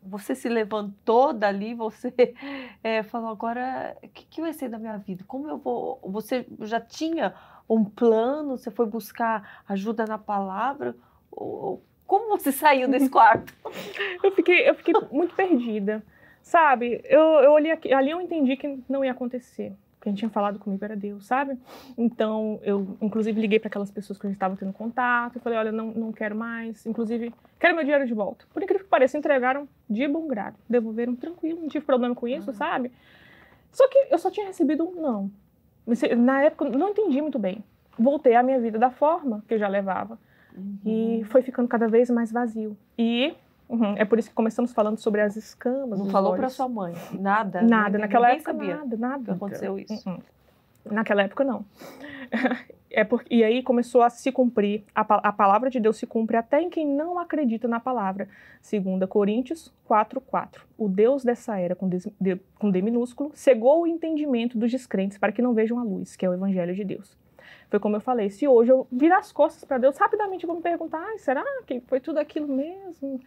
você se levantou dali, você falou: "Agora, o que que vai ser da minha vida? Como eu vou", você já tinha um plano, você foi buscar ajuda na palavra, ou como você saiu desse quarto? Eu fiquei muito perdida, sabe? Eu olhei ali eu entendi que não ia acontecer. Quem tinha falado comigo era Deus, sabe? Então, eu, inclusive, liguei para aquelas pessoas que eu já estava tendo contato. Eu falei, olha, não quero mais. Inclusive, quero meu dinheiro de volta. Por incrível que pareça, entregaram de bom grado. Devolveram tranquilo, não tive problema com isso, sabe? Só que eu só tinha recebido um não. Na época, eu não entendi muito bem. Voltei à minha vida da forma que eu já levava. E foi ficando cada vez mais vazio. E é por isso que começamos falando sobre as escamas. Não dos falou olhos. para sua mãe? Nada? Nada, naquela época sabia nada. que aconteceu isso? Naquela época não. E aí começou a se cumprir, a palavra de Deus se cumpre até em quem não acredita na palavra. 2 Coríntios 4:4. O Deus dessa era, com D minúsculo, cegou o entendimento dos descrentes para que não vejam a luz, que é o evangelho de Deus. Foi como eu falei, se hoje eu virar as costas para Deus, rapidamente eu vou me perguntar, será que foi tudo aquilo mesmo?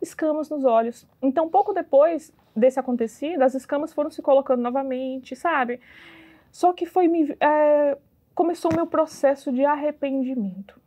Escamas nos olhos. Então, pouco depois desse acontecido, as escamas foram se colocando novamente, sabe? Só que começou o meu processo de arrependimento.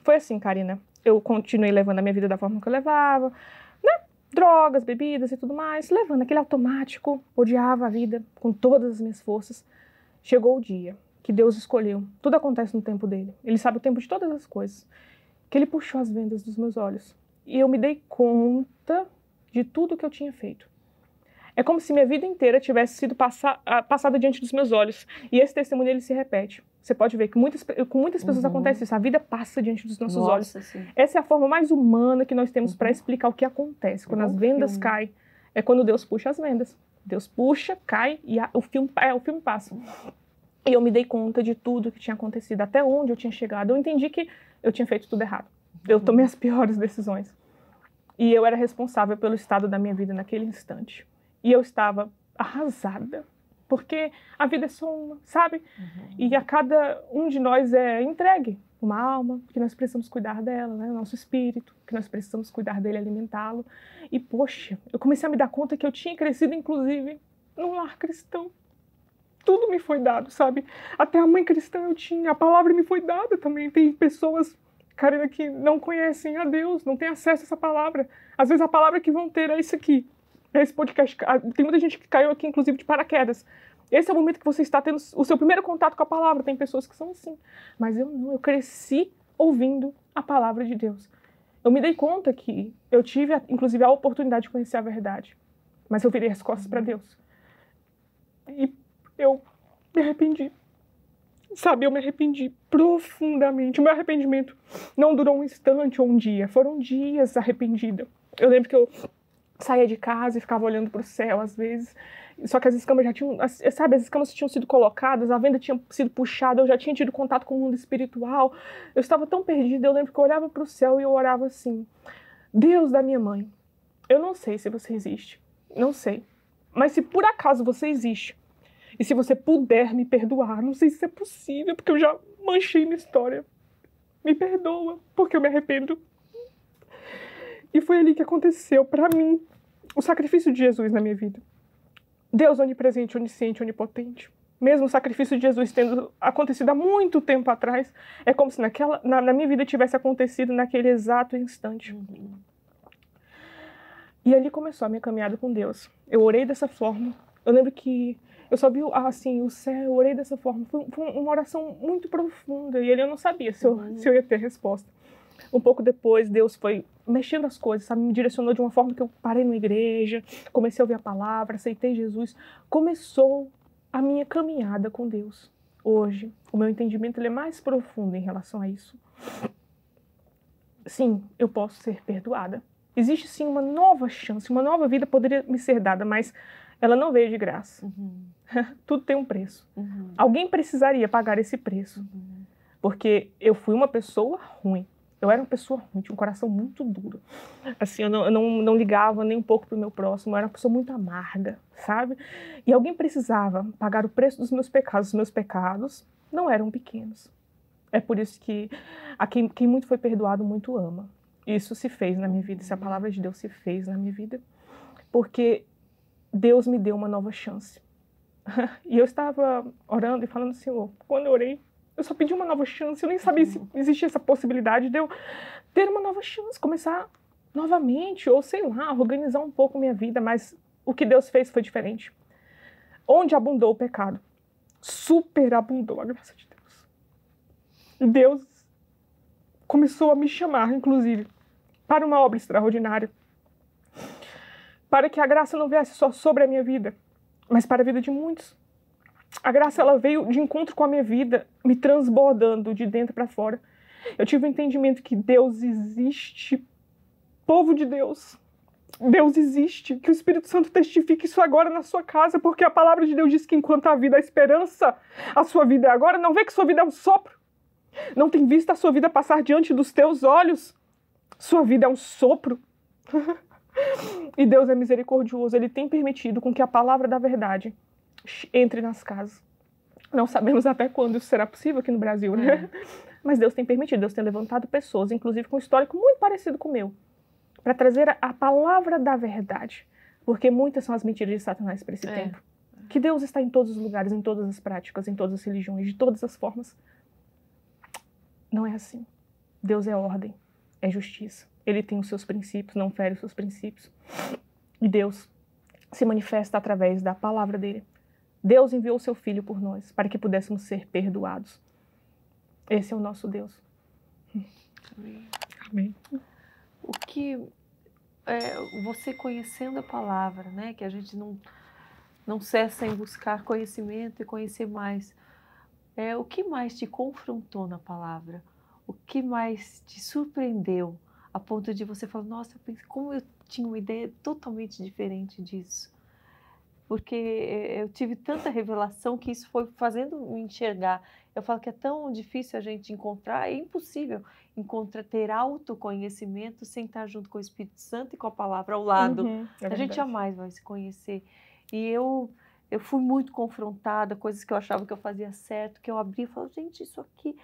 Foi assim, Karina. Eu continuei levando a minha vida da forma que eu levava, né? Drogas, bebidas e tudo mais, levando aquele automático, odiava a vida com todas as minhas forças. Chegou o dia que Deus escolheu. Tudo acontece no tempo dele. Ele sabe o tempo de todas as coisas. Que ele puxou as vendas dos meus olhos. E eu me dei conta de tudo que eu tinha feito. É como se minha vida inteira tivesse sido passada diante dos meus olhos. E esse testemunho, ele se repete. Você pode ver que com muitas pessoas acontece isso. A vida passa diante dos nossos olhos. Sim. Essa é a forma mais humana que nós temos para explicar o que acontece. Quando as vendas caem, é quando Deus puxa as vendas. Deus puxa, cai e o filme passa. E eu me dei conta de tudo que tinha acontecido, até onde eu tinha chegado. Eu entendi que eu tinha feito tudo errado. Eu tomei as piores decisões. E eu era responsável pelo estado da minha vida naquele instante. E eu estava arrasada. Porque a vida é só uma, sabe? E a cada um de nós é entregue uma alma, que nós precisamos cuidar dela, né? O nosso espírito, que nós precisamos cuidar dele, alimentá-lo. E, poxa, eu comecei a me dar conta que eu tinha crescido, inclusive, num lar cristão. Tudo me foi dado, sabe? Até a mãe cristã eu tinha, a palavra me foi dada também. Tem pessoas, Karina, que não conhecem a Deus, não têm acesso a essa palavra. Às vezes a palavra que vão ter é isso aqui, é esse podcast. Tem muita gente que caiu aqui, inclusive, de paraquedas. Esse é o momento que você está tendo o seu primeiro contato com a palavra. Tem pessoas que são assim. Mas eu não, eu cresci ouvindo a palavra de Deus. Eu me dei conta que eu tive, inclusive, a oportunidade de conhecer a verdade. Mas eu virei as costas para Deus. E eu me arrependi. Sabe, eu me arrependi profundamente. O meu arrependimento não durou um instante ou um dia. Foram dias arrependida. Eu lembro que eu saía de casa e ficava olhando para o céu às vezes. Só que as escamas já tinham, sabe, as escamas tinham sido colocadas, a venda tinha sido puxada, eu já tinha tido contato com o mundo espiritual. Eu estava tão perdida, eu lembro que eu olhava para o céu e eu orava assim: Deus da minha mãe, eu não sei se você existe, não sei. Mas se por acaso você existe, e se você puder me perdoar, não sei se é possível, porque eu já manchei minha história. Me perdoa, porque eu me arrependo. E foi ali que aconteceu, para mim, o sacrifício de Jesus na minha vida. Deus onipresente, onisciente, onipotente. Mesmo o sacrifício de Jesus tendo acontecido há muito tempo atrás, é como se na minha vida tivesse acontecido naquele exato instante. E ali começou a minha caminhada com Deus. Eu orei dessa forma. Eu lembro que eu só vi assim, o céu, eu orei dessa forma. Foi uma oração muito profunda. E eu não sabia se eu ia ter resposta. Um pouco depois, Deus foi mexendo as coisas, sabe? Me direcionou de uma forma que eu parei numa igreja, comecei a ouvir a palavra, aceitei Jesus. Começou a minha caminhada com Deus. Hoje, o meu entendimento ele é mais profundo em relação a isso. Sim, eu posso ser perdoada. Existe sim uma nova chance, uma nova vida poderia me ser dada, mas ela não veio de graça. Tudo tem um preço. Alguém precisaria pagar esse preço. Porque eu fui uma pessoa ruim. Eu era uma pessoa ruim, tinha um coração muito duro. Assim, eu não ligava nem um pouco pro meu próximo, eu era uma pessoa muito amarga, sabe? E alguém precisava pagar o preço dos meus pecados. Os meus pecados não eram pequenos. É por isso que quem muito foi perdoado, muito ama. isso se fez na minha vida, se a palavra de Deus se fez na minha vida, porque Deus me deu uma nova chance. E eu estava orando e falando, Senhor, quando eu orei, eu só pedi uma nova chance, eu nem sabia se existia essa possibilidade de eu ter uma nova chance, começar novamente, ou sei lá, organizar um pouco minha vida, mas o que Deus fez foi diferente. Onde abundou o pecado, superabundou a graça de Deus. E Deus começou a me chamar, inclusive, para uma obra extraordinária, para que a graça não viesse só sobre a minha vida, mas para a vida de muitos. A graça, ela veio de encontro com a minha vida, me transbordando de dentro para fora. Eu tive o entendimento que Deus existe, povo de Deus. Deus existe, que o Espírito Santo testifique isso agora na sua casa, porque a palavra de Deus diz que enquanto a vida é a esperança, a sua vida é agora. Não vê que sua vida é um sopro? Não tem visto a sua vida passar diante dos teus olhos? Sua vida é um sopro. E Deus é misericordioso, Ele tem permitido com que a palavra da verdade entre nas casas. Não sabemos até quando isso será possível aqui no Brasil, né? Mas Deus tem permitido, Deus tem levantado pessoas, inclusive com um histórico muito parecido com o meu, para trazer a palavra da verdade. Porque muitas são as mentiras de Satanás para esse tempo. Que Deus está em todos os lugares, em todas as práticas, em todas as religiões, de todas as formas. Não é assim. Deus é ordem, é justiça. Ele tem os seus princípios, não fere os seus princípios. E Deus se manifesta através da palavra dele. Deus enviou o seu Filho por nós, para que pudéssemos ser perdoados. Esse é o nosso Deus. Amém. Amém. O que você conhecendo a palavra, né? Que a gente não cessa em buscar conhecimento e conhecer mais. O que mais te confrontou na palavra? O que mais te surpreendeu? A ponto de você falar, nossa, eu pensei, como eu tinha uma ideia totalmente diferente disso. Porque eu tive tanta revelação que isso foi fazendo me enxergar. Eu falo que é tão difícil a gente encontrar, é impossível ter autoconhecimento sem estar junto com o Espírito Santo e com a palavra ao lado. A gente jamais vai se conhecer. E eu fui muito confrontada, coisas que eu achava que eu fazia certo, que eu abri e falava, gente, isso aqui...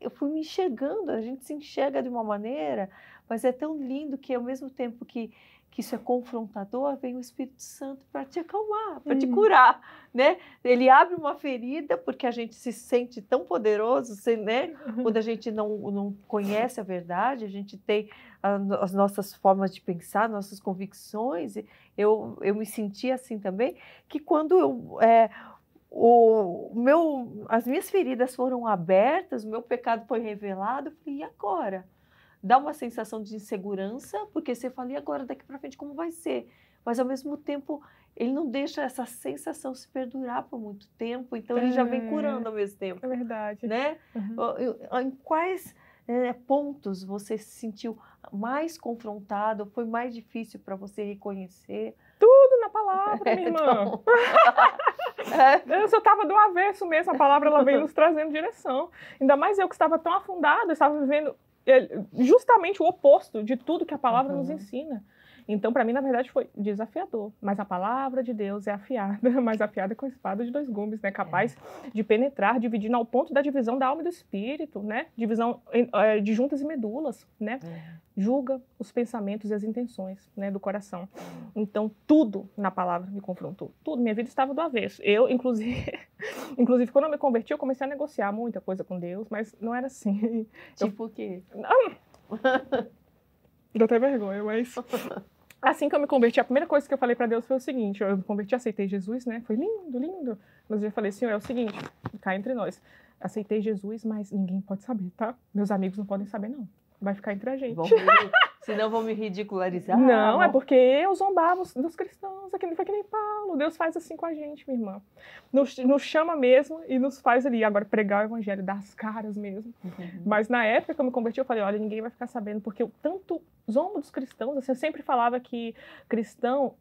Eu fui me enxergando, a gente se enxerga de uma maneira, mas é tão lindo que ao mesmo tempo que isso é confrontador, vem o Espírito Santo para te acalmar, para te curar, né? Ele abre uma ferida porque a gente se sente tão poderoso, né? Quando a gente não conhece a verdade, a gente tem as nossas formas de pensar, nossas convicções. Eu me senti assim também, que quando as minhas feridas foram abertas, o meu pecado foi revelado, eu falei, e agora? Dá uma sensação de insegurança, porque você fala, e agora, daqui para frente, como vai ser? Mas, ao mesmo tempo, ele não deixa essa sensação se perdurar por muito tempo, então ele já vem curando ao mesmo tempo. É verdade. Né? Em quais pontos você se sentiu mais confrontado, foi mais difícil para você reconhecer? Tudo na palavra, minha irmã. Eu só estava do avesso mesmo, a palavra ela veio nos trazendo direção. Ainda mais eu que estava tão afundada, estava vivendo justamente o oposto de tudo que a palavra nos ensina. Então, para mim, na verdade, foi desafiador. Mas a palavra de Deus é afiada, mais afiada com a espada de dois gumes, né? Capaz de penetrar, dividindo ao ponto da divisão da alma e do espírito, né? Divisão de juntas e medulas, né? Julga os pensamentos e as intenções, né, do coração. Então, tudo na palavra me confrontou. Tudo. Minha vida estava do avesso. Eu, inclusive, quando eu me converti, eu comecei a negociar muita coisa com Deus, mas não era assim. Tipo o quê? Deu até vergonha, mas... Assim que eu me converti, a primeira coisa que eu falei para Deus foi o seguinte, eu me converti, aceitei Jesus, né? Foi lindo, lindo. Mas eu falei, Senhor, é o seguinte, cá entre nós. Aceitei Jesus, mas ninguém pode saber, tá? Meus amigos não podem saber, não. Vai ficar entre a gente. Senão vão me ridicularizar. Não, é porque eu zombava dos cristãos, foi que nem Paulo. Deus faz assim com a gente, minha irmã. Nos chama mesmo e nos faz ali. Agora, pregar o evangelho, dar as caras mesmo. Mas na época que eu me converti, eu falei, olha, ninguém vai ficar sabendo, porque eu tanto zombo dos cristãos. Assim, eu sempre falava que cristão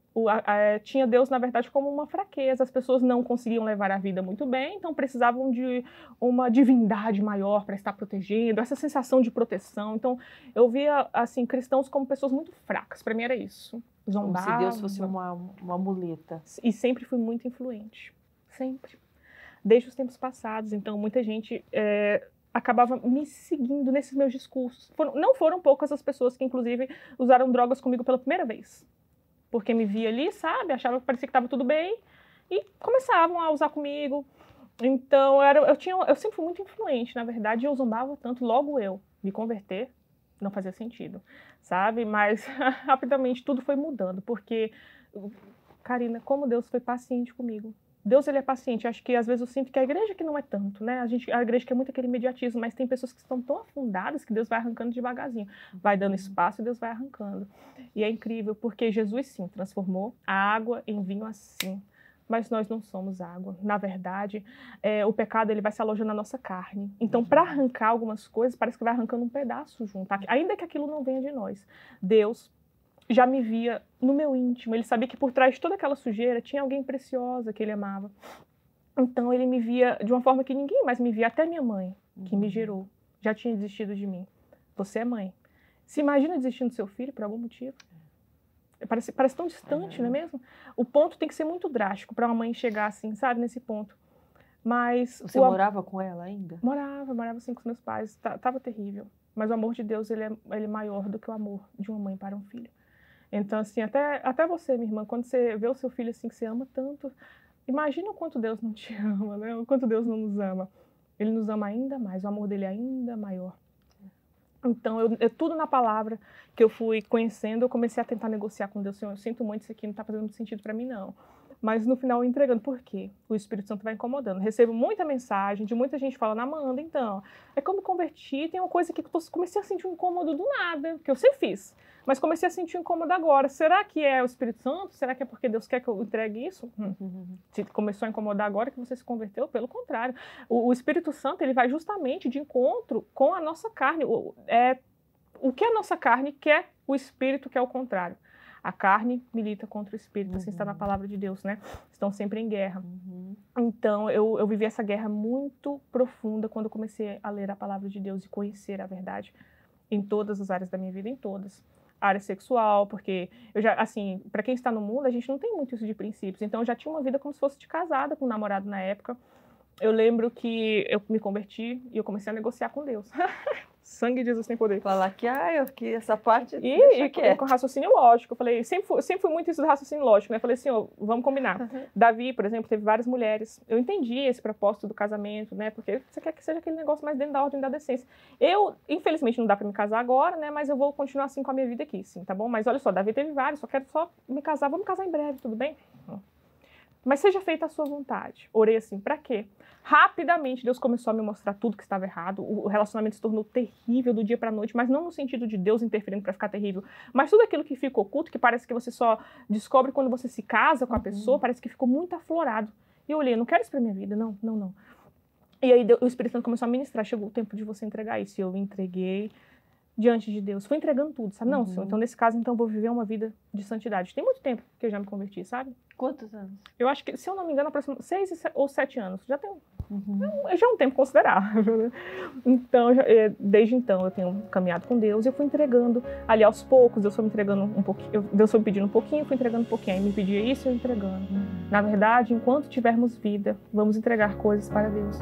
tinha Deus, na verdade, como uma fraqueza. As pessoas não conseguiam levar a vida muito bem, então precisavam de uma divindade maior para estar protegendo, essa sensação de proteção. Então, eu via, assim, cristãos como pessoas muito fracas. Para mim era isso. Zombava. Como se Deus fosse uma muleta. E sempre fui muito influente. Sempre. Desde os tempos passados. Então, muita gente acabava me seguindo nesses meus discursos. Não foram poucas as pessoas que, inclusive, usaram drogas comigo pela primeira vez. Porque me via ali, sabe? Achava que parecia que estava tudo bem. E começavam a usar comigo. Então, eu sempre fui muito influente, na verdade. Eu zombava tanto, logo eu me converter, não fazia sentido, sabe? Mas, rapidamente, tudo foi mudando. Porque, Karina, como Deus foi paciente comigo. Deus, ele é paciente. Acho que às vezes eu sinto que a igreja que não é tanto, né? A igreja que é muito aquele imediatismo, mas tem pessoas que estão tão afundadas que Deus vai arrancando devagarzinho. Vai dando espaço e Deus vai arrancando. E é incrível, porque Jesus, sim, transformou a água em vinho assim. Mas nós não somos água. Na verdade, o pecado, ele vai se alojando na nossa carne. Então, para arrancar algumas coisas, parece que vai arrancando um pedaço junto. Ainda que aquilo não venha de nós. Deus já me via no meu íntimo. Ele sabia que por trás de toda aquela sujeira tinha alguém preciosa que ele amava. Então ele me via de uma forma que ninguém mais me via, até minha mãe, que me gerou, já tinha desistido de mim. Você é mãe. Se imagina desistindo do seu filho por algum motivo? Parece tão distante, não é mesmo? O ponto tem que ser muito drástico para uma mãe chegar assim, sabe, nesse ponto. Mas você morava com ela ainda? Morava assim com os meus pais. Tava terrível. Mas o amor de Deus, ele é maior do que o amor de uma mãe para um filho. Então, assim, até você, minha irmã, quando você vê o seu filho assim, que você ama tanto, imagina o quanto Deus não te ama, né? O quanto Deus não nos ama. Ele nos ama ainda mais, o amor dele é ainda maior. Então, tudo na palavra que eu fui conhecendo, eu comecei a tentar negociar com Deus. Senhor, eu sinto muito, isso aqui não está fazendo muito sentido para mim, não. Mas no final eu entregando. Por quê? O Espírito Santo vai incomodando. Recebo muita mensagem de muita gente falando, Amanda, então, é que eu me converti, tem uma coisa aqui que eu comecei a sentir um incômodo do nada, que eu sempre fiz. Mas comecei a sentir um incômodo agora. Será que é o Espírito Santo? Será que é porque Deus quer que eu entregue isso? Se começou a incomodar agora que você se converteu, pelo contrário. O Espírito Santo, ele vai justamente de encontro com a nossa carne. O que a nossa carne quer, o Espírito quer o contrário. A carne milita contra o Espírito, assim está na palavra de Deus, né? Estão sempre em guerra. Então, eu vivi essa guerra muito profunda quando eu comecei a ler a palavra de Deus e conhecer a verdade em todas as áreas da minha vida, em todas. A área sexual, porque eu já, assim, para quem está no mundo, a gente não tem muito isso de princípios. Então, eu já tinha uma vida como se fosse de casada com um namorado na época. Eu lembro que eu me converti e eu comecei a negociar com Deus. Sangue de Jesus tem poder. Falar que, que essa parte... E com raciocínio lógico. Eu falei, sempre fui muito isso do raciocínio lógico, né? Eu falei assim, vamos combinar. Davi, por exemplo, teve várias mulheres. Eu entendi esse propósito do casamento, né? Porque você quer que seja aquele negócio mais dentro da ordem da decência. Eu, infelizmente, não dá pra me casar agora, né? Mas eu vou continuar assim com a minha vida aqui, sim, tá bom? Mas olha só, Davi teve vários, só quero me casar. Vamos casar em breve, tudo bem? Mas seja feita a sua vontade. Orei assim, pra quê? Rapidamente Deus começou a me mostrar tudo que estava errado. O relacionamento se tornou terrível do dia para a noite, mas não no sentido de Deus interferindo para ficar terrível, mas tudo aquilo que fica oculto, que parece que você só descobre quando você se casa com a pessoa, parece que ficou muito aflorado. E eu olhei, eu não quero isso para minha vida, não. E aí o Espírito Santo começou a ministrar, chegou o tempo de você entregar isso. E eu entreguei diante de Deus. Fui entregando tudo, sabe? Não, Senhor, então nesse caso, então eu vou viver uma vida de santidade. Tem muito tempo que eu já me converti, sabe? Quantos anos? Eu acho que, se eu não me engano, aproximadamente 6 ou 7 anos. Já tem já é um tempo considerável, né? Então, desde então, eu tenho caminhado com Deus e eu fui entregando ali aos poucos. Deus foi me entregando um pouquinho, Deus foi me pedindo um pouquinho, eu fui entregando um pouquinho. Aí me pedia isso e eu entregando. Na verdade, enquanto tivermos vida, vamos entregar coisas para Deus.